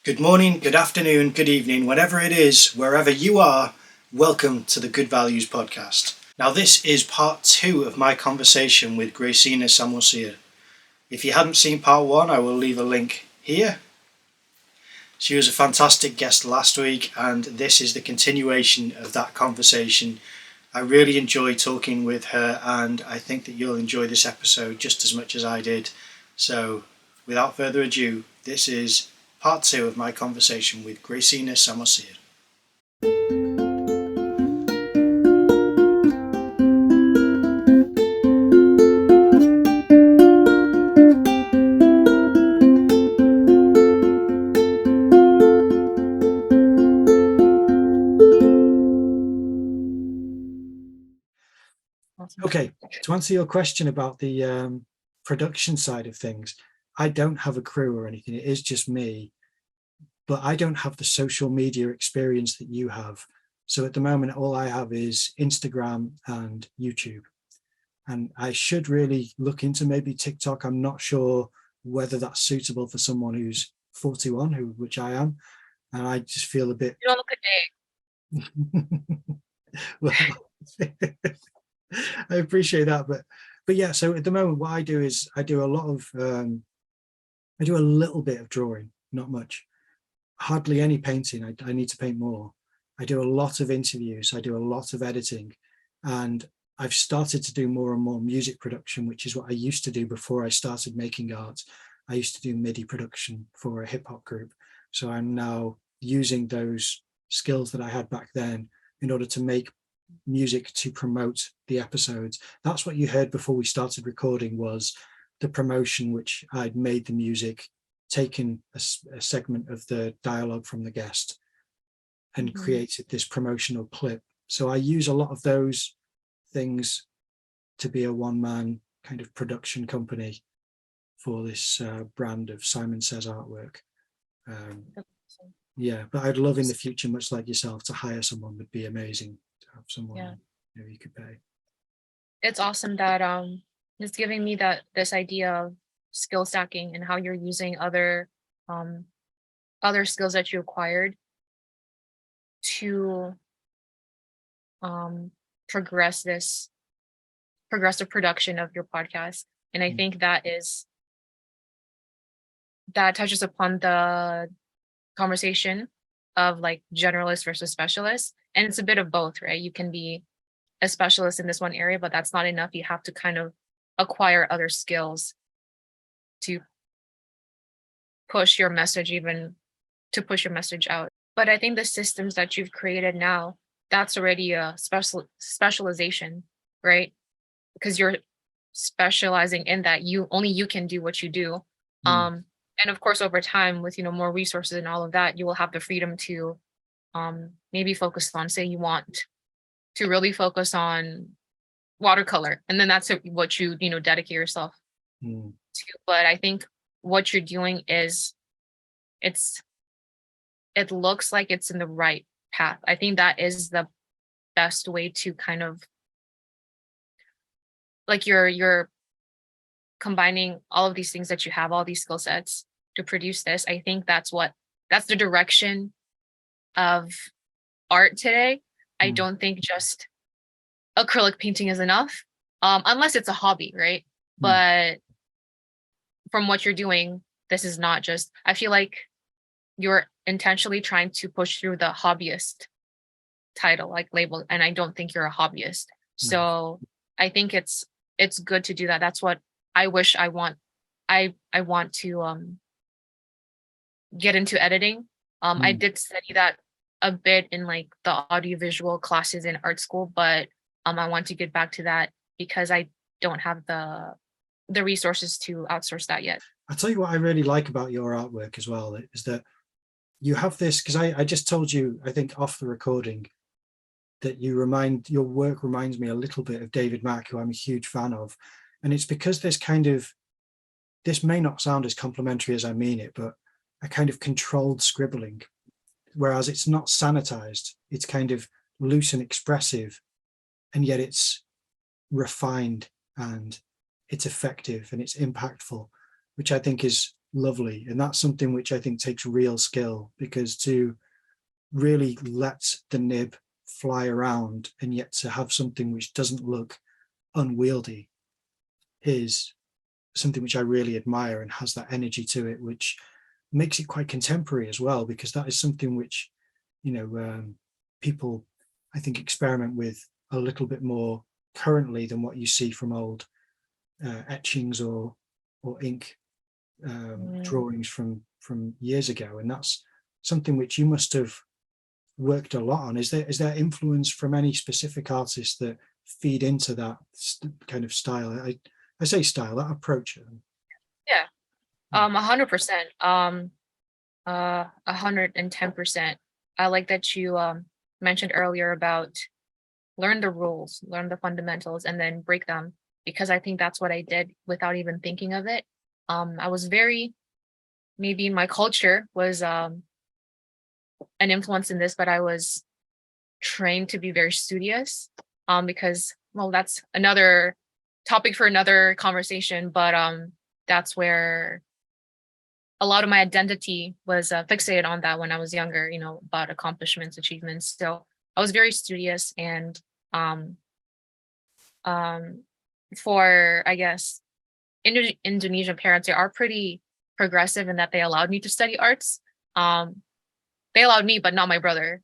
Good morning, good afternoon, good evening, whatever it is, wherever you are, welcome to the Good Values podcast. Now, this is part 2 of my conversation with Graceina Samosir. If you hadn't seen part 1, I will leave a link here. She was a fantastic guest last week, and this is the continuation of that conversation. I really enjoyed talking with her, and I think that you'll enjoy this episode just as much as I did. So, without further ado, this is part 2 of my conversation with Graceina Samosir. Okay, to answer your question about the production side of things, I don't have a crew or anything. It is just me. But I don't have the social media experience that you have. So at the moment, all I have is Instagram and YouTube. And I should really look into maybe TikTok. I'm not sure whether that's suitable for someone who's 41, which I am. And I just feel a bit. You don't look a day. Well, I appreciate that. But yeah, so at the moment, what I do is I do a lot of, I do a little bit of drawing, not much. Hardly any painting. I need to paint more. I do a lot of interviews. I do a lot of editing, and I've started to do more and more music production, which is what I used to do before I started making art. I used to do MIDI production for a hip hop group. So I'm now using those skills that I had back then in order to make music to promote the episodes. That's what you heard before we started recording, was the promotion, which I'd made the music, taken a segment of the dialogue from the guest and created this promotional clip. So I use a lot of those things to be a one-man kind of production company for this brand of Simon Says artwork. Yeah, but I'd love in the future, much like yourself, to hire someone. Would be amazing to have someone you could pay. It's awesome that it's giving me this idea of skill stacking and how you're using other skills that you acquired to progress this progressive production of your podcast. And I think that touches upon the conversation of like generalist versus specialist. And it's a bit of both, right? You can be a specialist in this one area, but that's not enough. You have to kind of acquire other skills to push your message out. But I think the systems that you've created now, that's already a specialization, right? Because you're specializing in that only you can do what you do. And of course, over time, with more resources and all of that, you will have the freedom to maybe focus on, say you want to really focus on watercolor, and then that's what you dedicate yourself to. But I think what you're doing is it looks like it's in the right path. I think that is the best way to kind of like you're combining all of these things that you have, all these skill sets to produce this. I think that's the direction of art today. I don't think just acrylic painting is enough, unless it's a hobby, right? But from what you're doing, this is not just, I feel like you're intentionally trying to push through the hobbyist title, like label, and I don't think you're a hobbyist. So I think it's good to do that. That's what I wish I want. I want to get into editing. I did study that a bit in like the audiovisual classes in art school, but I want to get back to that because I don't have the resources to outsource that yet. I'll tell you what I really like about your artwork as well, is that you have this, because I just told you, I think off the recording, that your work reminds me a little bit of David Mack, who I'm a huge fan of. And it's because this may not sound as complimentary as I mean it, but a kind of controlled scribbling, whereas it's not sanitized. It's kind of loose and expressive, and yet it's refined and it's effective and it's impactful, which I think is lovely. And that's something which I think takes real skill, because to really let the nib fly around and yet to have something which doesn't look unwieldy is something which I really admire, and has that energy to it, which makes it quite contemporary as well, because that is something which, you know, people, I think, experiment with a little bit more currently than what you see from old etchings or ink drawings from years ago. And that's something which you must have worked a lot on. Is there influence from any specific artists that feed into that kind of style? I say style, that approach. Yeah. 100%. 110%. I like that you mentioned earlier about learn the rules, learn the fundamentals, and then break them, because I think that's what I did without even thinking of it. I was very, maybe my culture was an influence in this, but I was trained to be very studious, because, well, that's another topic for another conversation, but that's where a lot of my identity was fixated on that when I was younger, you know, about accomplishments, achievements. So I was very studious, and um, for, I guess, Indonesian parents, they are pretty progressive in that they allowed me to study arts. They allowed me, but not my brother,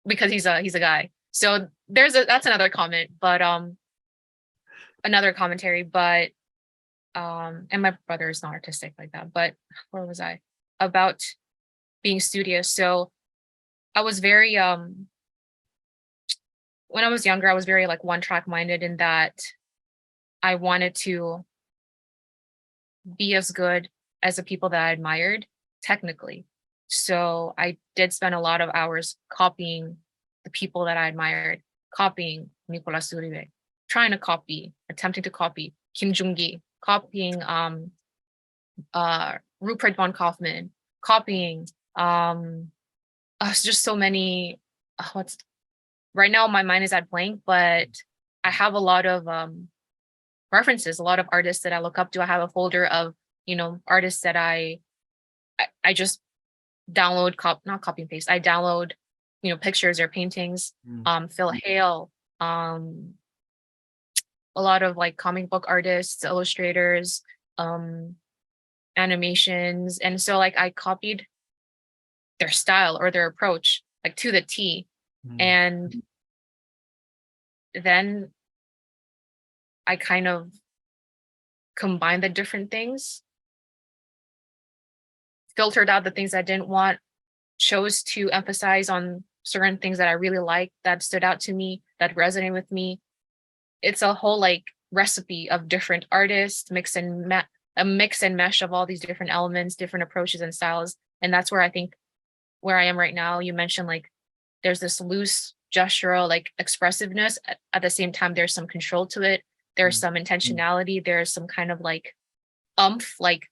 because he's a guy. So that's another comment, but another commentary, but and my brother is not artistic like that. But where was I? About being studious. So I was very when I was younger, I was very like one track minded, in that I wanted to be as good as the people that I admired technically. So I did spend a lot of hours copying the people that I admired, copying Nicolas Uribe, trying to copy, attempting to copy Kim Jong-gi, copying Rupert von Kaufman, copying it's just so many. What's right now my mind is at blank, but I have a lot of references, a lot of artists that I look up to. I have a folder of, you know, artists that I just download, not copy and paste. I download, you know, pictures or paintings. Phil Hale, a lot of like comic book artists, illustrators, animations, and so like I copied their style or their approach like to the T, and then I kind of combined the different things, filtered out the things I didn't want, chose to emphasize on certain things that I really liked, that stood out to me, that resonated with me. It's a whole like recipe of different artists, a mix and mesh of all these different elements, different approaches and styles. And that's where I think where I am right now. You mentioned like there's this loose gestural like expressiveness. At the same time, there's some control to it. There's some intentionality. There's some kind of like like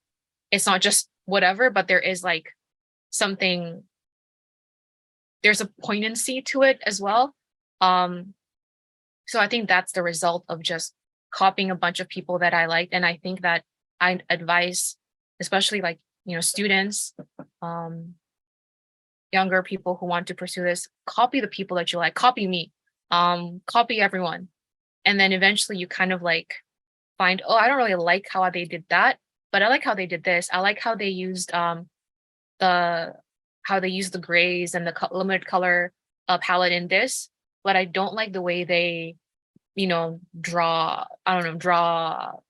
it's not just whatever, but there is like something, there's a poignancy to it as well. So I think that's the result of just copying a bunch of people that I liked. And I think that I advise, especially like, you know, students, younger people who want to pursue this, copy the people that you like, copy me, copy everyone. And then eventually you kind of like find, oh, I don't really like how they did that, but I like how they did this. I like how they used the grays and the limited color palette in this, but I don't like the way they, you know, draw the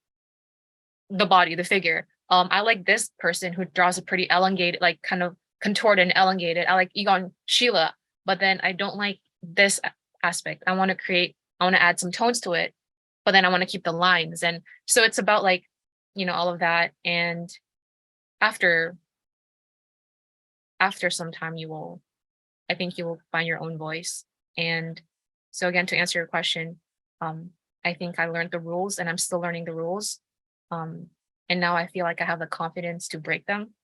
body, the figure. I like this person who draws a pretty elongated, like kind of contorted and elongated. I like Egon Sheila, but then I don't like this aspect. I want to add some tones to it, but then I want to keep the lines. And so it's about like, you know, all of that. And after some time, I think you will find your own voice. And so again, to answer your question, I think I learned the rules and I'm still learning the rules. And now I feel like I have the confidence to break them.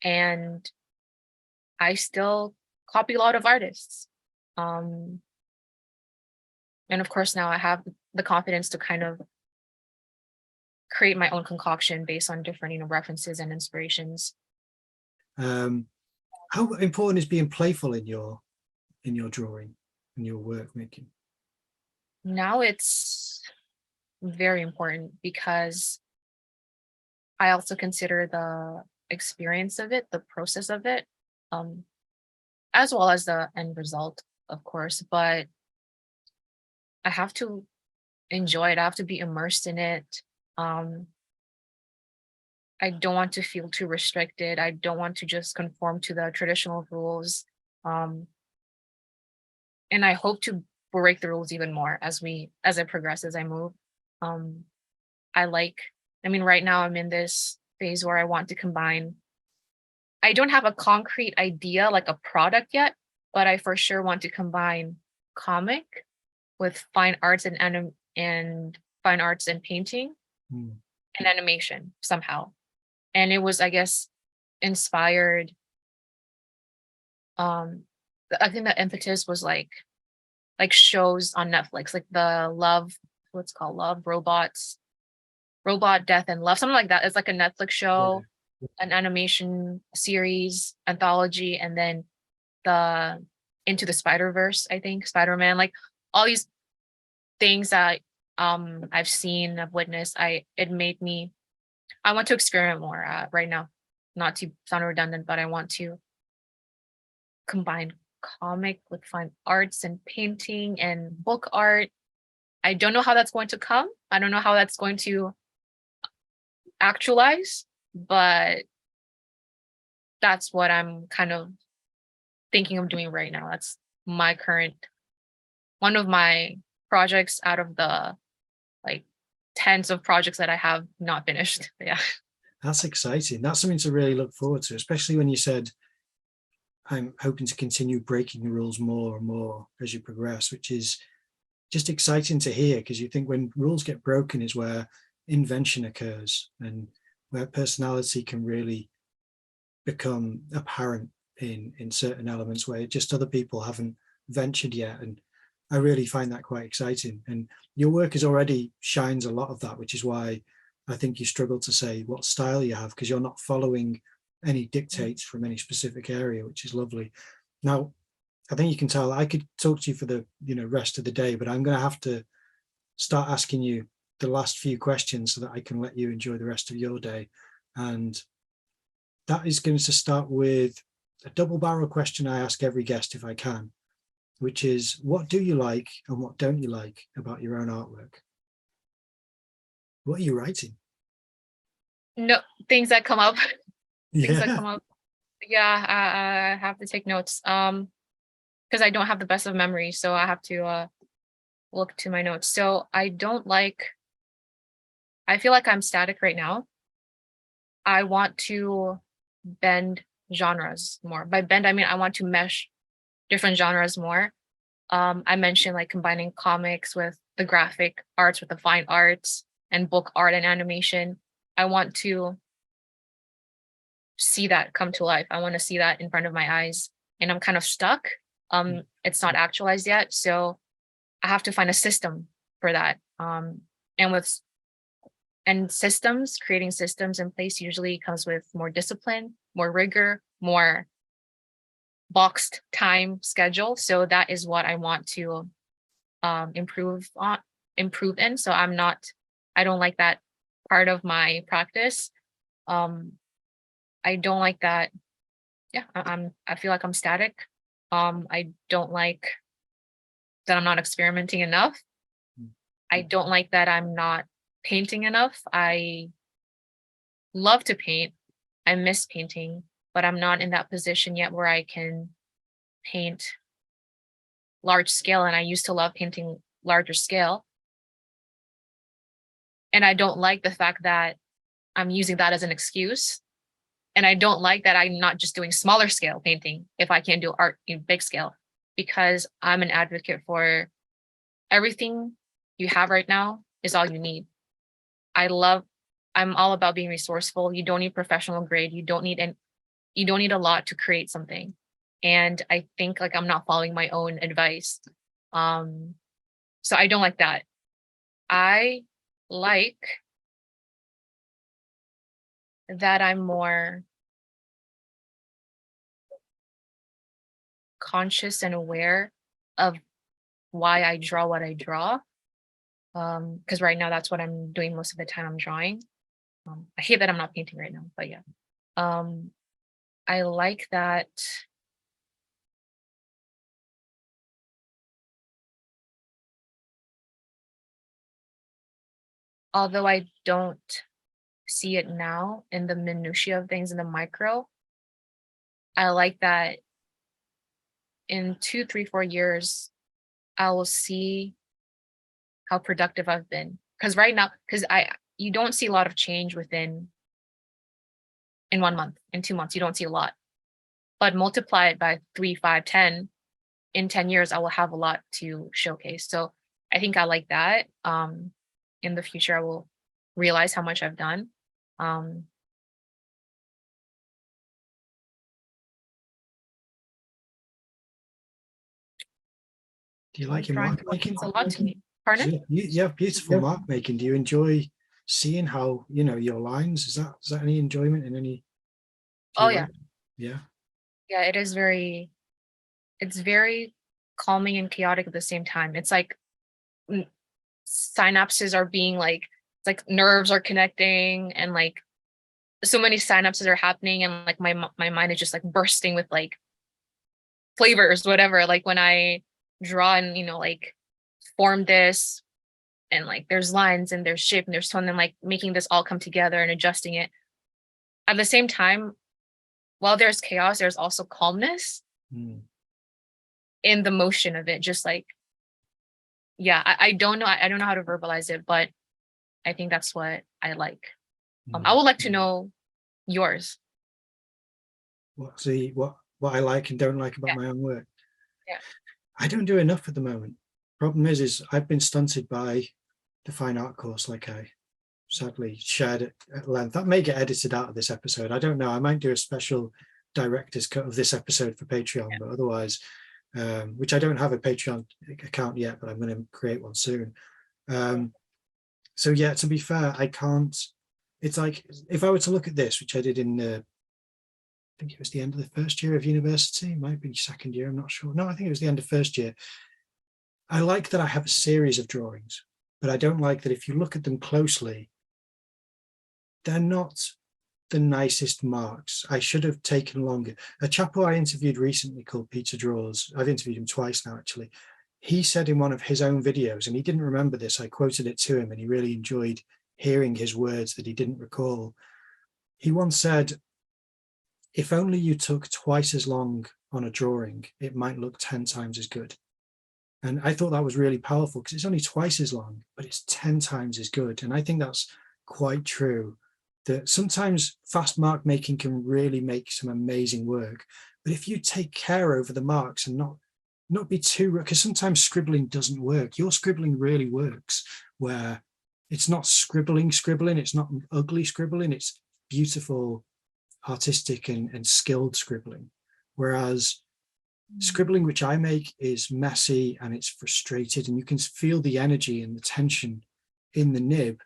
And I still copy a lot of artists. And of course, now I have the confidence to kind of create my own concoction based on different, references and inspirations. How important is being playful in your drawing, in your work making? Now it's very important because I also consider the experience of it, the process of it, um, as well as the end result, of course. But I have to enjoy it. I have to be immersed in it. Um, I don't want to feel too restricted. I don't want to just conform to the traditional rules. Um, and I hope to break the rules even more as I progress, as I move. Um, I mean, right now I'm in this phase where I want to combine. I don't have a concrete idea like a product yet, but I for sure want to combine comic with fine arts and fine arts and painting Hmm. and animation somehow. And it was, I guess, inspired. I think the impetus was like shows on Netflix, like the Love, what's it called, Love Robots, Robot Death and Love, something like that. It's like a Netflix show, Yeah. an animation series, anthology, and then the Into the Spider-Verse, I think, Spider-Man, like all these things that I've seen, I've witnessed. It made me, I want to experiment more right now. Not to sound redundant, but I want to combine comic with fine arts and painting and book art. I don't know how that's going to come. I don't know how that's going to actualize, but that's what I'm kind of thinking of doing right now. That's my current one of my projects out of the like tens of projects that I have not finished. Yeah. That's exciting. That's something to really look forward to, especially when you said, I'm hoping to continue breaking the rules more and more as you progress, which is just exciting to hear, because you think when rules get broken is where invention occurs and where personality can really become apparent in certain elements where just other people haven't ventured yet. And I really find that quite exciting. And your work is already shines a lot of that, which is why I think you struggle to say what style you have, because you're not following any dictates from any specific area, which is lovely. Now, I think you can tell I could talk to you for the rest of the day, but I'm going to have to start asking you the last few questions so that I can let you enjoy the rest of your day. And that is going to start with a double barrel question I ask every guest if I can, which is, what do you like and what don't you like about your own artwork? What are you writing? No, things that come up, things that Yeah. come up. Yeah, I have to take notes. Because I don't have the best of memories, so I have to look to my notes. So I feel like I'm static right now. I want to bend genres more. By bend, I mean I want to mesh different genres more. I mentioned like combining comics with the graphic arts with the fine arts and book art and animation. I want to see that come to life. I want to see that in front of my eyes, and I'm kind of stuck. It's not actualized yet, so I have to find a system for that. And with systems, creating systems in place usually comes with more discipline, more rigor, more boxed time schedule. So that is what I want to improve in. So I don't like that part of my practice. Um, I don't like that. Yeah, I feel like I'm static. I don't like that I'm not experimenting enough. I don't like that I'm not painting enough. I love to paint. I miss painting, but I'm not in that position yet where I can paint large scale. And I used to love painting larger scale. And I don't like the fact that I'm using that as an excuse. And I don't like that I'm not just doing smaller scale painting if I can't do art in big scale, because I'm an advocate for everything you have right now is all you need. I'm all about being resourceful. You don't need professional grade. You don't need a lot to create something. And I think like I'm not following my own advice. So I don't like that. I like that I'm more conscious and aware of why I draw what I draw. Because right now that's what I'm doing most of the time. I'm drawing. I hate that I'm not painting right now, but yeah. Um, I like that. Although I don't see it now in the minutiae of things in the micro, I like that in 2, 3, 4 years, I will see how productive I've been. Because right now, you don't see a lot of change in 1 month, in 2 months, you don't see a lot. But multiply it by 3, 5, 10. In 10 years, I will have a lot to showcase. So I think I like that. In the future, I will realize how much I've done. Um, Do you like your drawing mark making? means a lot to me. Pardon? You have beautiful mark making. Do you enjoy seeing how, your lines? Is that any enjoyment in any? Do Oh you yeah, like? Yeah. yeah. It's very calming and chaotic at the same time. It's like synapses are being it's like nerves are connecting, and like so many synapses are happening, and like my mind is just like bursting with like flavors, whatever. Like when I draw and like form this, and like there's lines and there's shape and there's tone, and like making this all come together and adjusting it at the same time. While there's chaos, there's also calmness Mm. in the motion of it. Just like, yeah, I don't know. I don't know how to verbalize it, but I think that's what I like. I would like to know yours. What I like and don't like about Yeah. my own work? Yeah. I don't do enough at the moment. Problem is I've been stunted by the fine art course, like I sadly shared it at length. That may get edited out of this episode. I don't know. I might do a special director's cut of this episode for Patreon, but otherwise, which I don't have a Patreon account yet, but I'm going to create one soon. So yeah, to be fair, I can't. It's like if I were to look at this, which I did in I think it was the end of the first year of university, it might be second year, I'm not sure. No, I think it was the end of first year. I like that I have a series of drawings, but I don't like that if you look at them closely, they're not the nicest marks. I should have taken longer. A chap who I interviewed recently called Peter Draws, I've interviewed him twice now actually, he said in one of his own videos, and he didn't remember this, I quoted it to him and he really enjoyed hearing his words that he didn't recall. He once said, if only you took twice as long on a drawing, it might look 10 times as good. And I thought that was really powerful because it's only twice as long, but it's 10 times as good. And I think that's quite true, that sometimes fast mark making can really make some amazing work. But if you take care over the marks and not be too, because sometimes scribbling doesn't work. Your scribbling really works, where it's not scribbling, it's not ugly scribbling, it's beautiful, artistic and skilled scribbling. Whereas scribbling which I make is messy and it's frustrated, and you can feel the energy and the tension in the nib.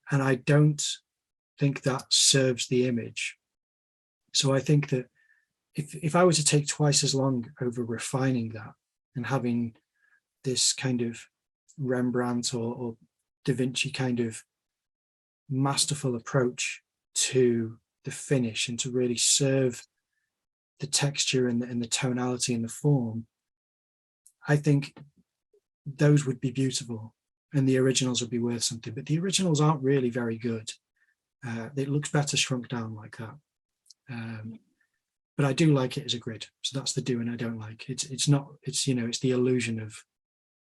And I don't think that serves the image. So I think that if I were to take twice as long over refining that and having this kind of Rembrandt or Da Vinci kind of masterful approach to the finish and to really serve the texture and the tonality and the form, I think those would be beautiful and the originals would be worth something. But the originals aren't really very good. It looks better shrunk down like that. But I do like it as a grid. So that's the do and I don't like. It's not, it's the illusion of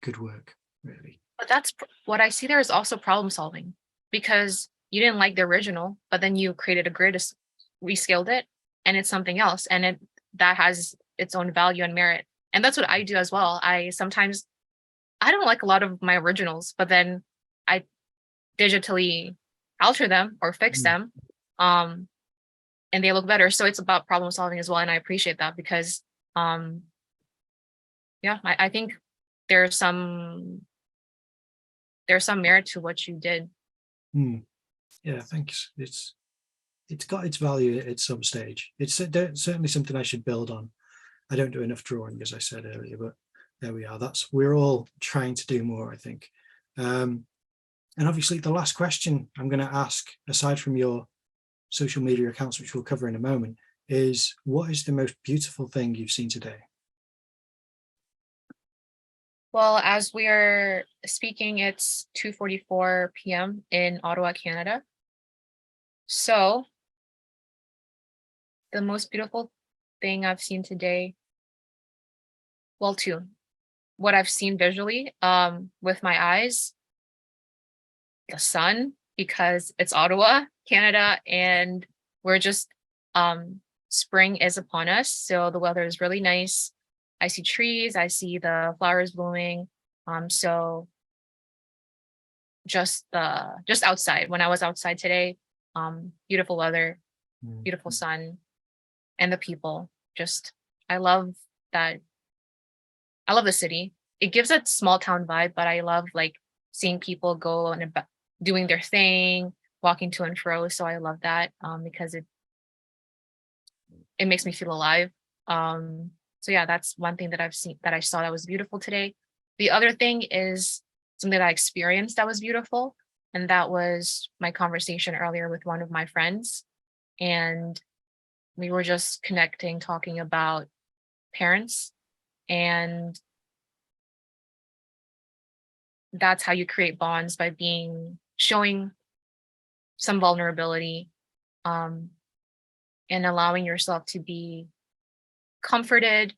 good work, really. But that's what I see there is also problem solving, because you didn't like the original, but then you created a grid, rescaled it, and it's something else. And that has its own value and merit. And that's what I do as well. I don't like a lot of my originals, but then I digitally alter them or fix them. And they look better. So it's about problem solving as well. And I appreciate that because yeah, I think there's some merit to what you did. Yeah, thanks. it's got its value at some stage. It's certainly something I should build on. I don't do enough drawing, as I said earlier, but there we are. We're all trying to do more, I think. And obviously the last question I'm going to ask, aside from your social media accounts, which we'll cover in a moment, is what is the most beautiful thing you've seen today? Well, as we are speaking, it's 2:44 p.m. in Ottawa, Canada. So the most beautiful thing I've seen today, well, two. What I've seen visually, with my eyes, the sun, because it's Ottawa, Canada, and we're just spring is upon us. So the weather is really nice. I see trees, I see the flowers blooming. So just outside. When I was outside today, beautiful weather, beautiful sun, and the people. Just I love that. I love the city. It gives a small town vibe, but I love like seeing people go and doing their thing, walking to and fro. So I love that because it makes me feel alive. So yeah, that's one thing that I've seen that I saw that was beautiful today. The other thing is something that I experienced that was beautiful, and that was my conversation earlier with one of my friends, and we were just connecting, talking about parents, and that's how you create bonds, by showing some vulnerability, and allowing yourself to be comforted,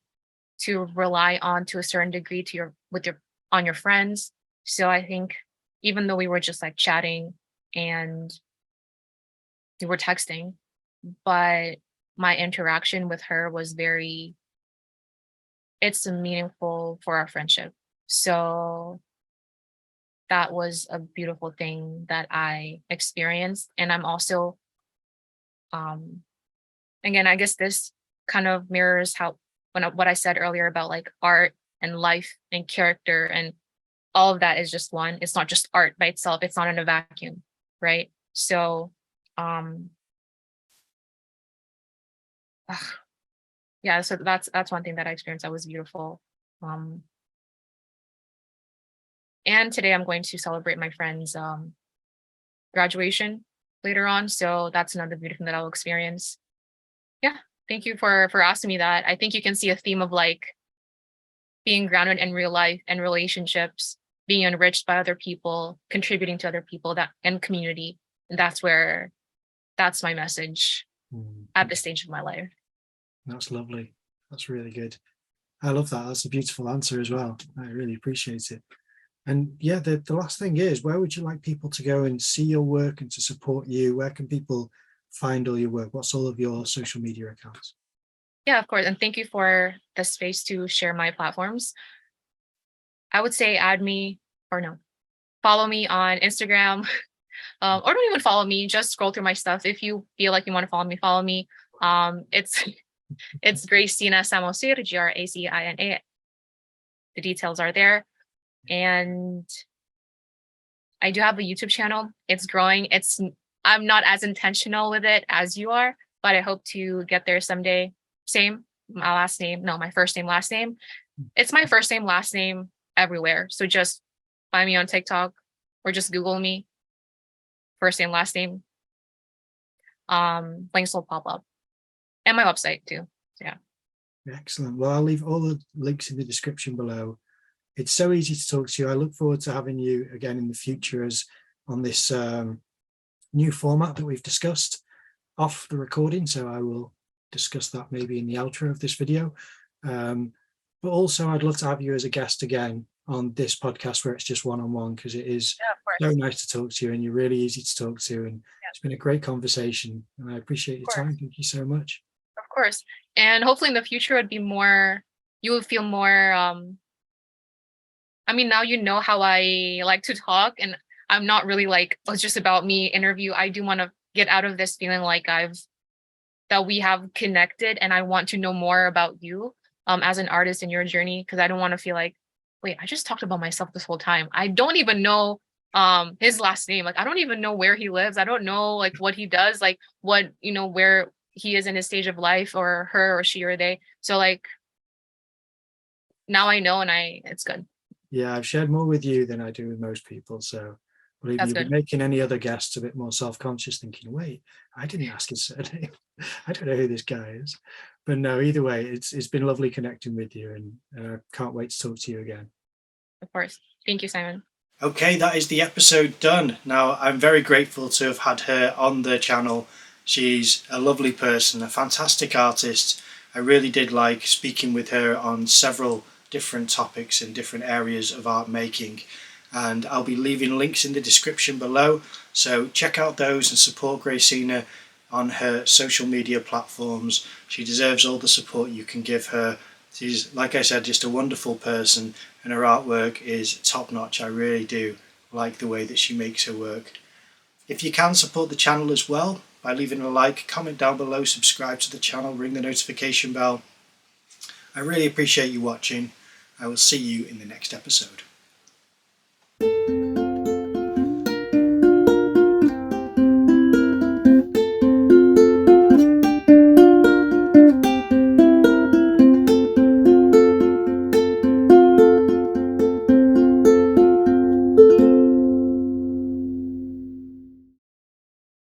to rely on to a certain degree on your friends. So I think even though we were just like chatting and we were texting, but my interaction with her was it's meaningful for our friendship. So that was a beautiful thing that I experienced. And I'm also, again, I guess this kind of mirrors what I said earlier about like art and life and character, and all of that is just one. It's not just art by itself. It's not in a vacuum, right? So, yeah. So that's one thing that I experienced that was beautiful. And today I'm going to celebrate my friend's graduation later on. So that's another beautiful thing that I'll experience. Yeah. Thank you for asking me that. I think you can see a theme of like being grounded in real life and relationships, being enriched by other people, contributing to other people, that and community. And that's my message at this stage of my life. That's lovely. That's really good. I love that. That's a beautiful answer as well. I really appreciate it. And yeah, the last thing is, where would you like people to go and see your work and to support you? Where can people find all your work? What's all of your social media accounts? Yeah, of course. And thank you for the space to share my platforms. I would say follow me on Instagram, or don't even follow me. Just scroll through my stuff. If you feel like you want to follow me, follow me. It's Graceina Samosir, Gracina. The details are there. And I do have a YouTube channel. It's growing. I'm not as intentional with it as you are, but I hope to get there someday. Same, my first name, last name. It's my first name, last name everywhere. So just find me on TikTok or just Google me. First name, last name. Links will pop up. And my website too. Yeah. Excellent. Well, I'll leave all the links in the description below. It's so easy to talk to you. I look forward to having you again in the future as on this new format that we've discussed off the recording. So I will discuss that maybe in the outro of this video. But also I'd love to have you as a guest again on this podcast where it's just one-on-one, because it is so nice to talk to you and you're really easy to talk to. And it's been a great conversation and I appreciate your time. Thank you so much. Of course. And hopefully in the future you will feel more, now you know how I like to talk, and I'm not really like, oh, it's just about me interview. I do want to get out of this feeling like that we have connected, and I want to know more about you as an artist in your journey, because I don't want to feel like, wait, I just talked about myself this whole time. I don't even know his last name. Like, I don't even know where he lives. I don't know like what he does, like what, where he is in his stage of life, or her or she or they. So like now I know, and it's good. Yeah, I've shared more with you than I do with most people. So believe me, That's you'll be good. making any other guests a bit more self-conscious, thinking, wait, I didn't ask his surname. I don't know who this guy is. But no, either way, it's been lovely connecting with you, and I can't wait to talk to you again. Of course. Thank you, Simon. Okay, that is the episode done. Now, I'm very grateful to have had her on the channel. She's a lovely person, a fantastic artist. I really did like speaking with her on several different topics in different areas of art making. And I'll be leaving links in the description below. So check out those and support Graceina on her social media platforms. She deserves all the support you can give her. She's, like I said, just a wonderful person, and her artwork is top notch. I really do like the way that she makes her work. If you can support the channel as well by leaving a like, comment down below, subscribe to the channel, ring the notification bell. I really appreciate you watching. I will see you in the next episode.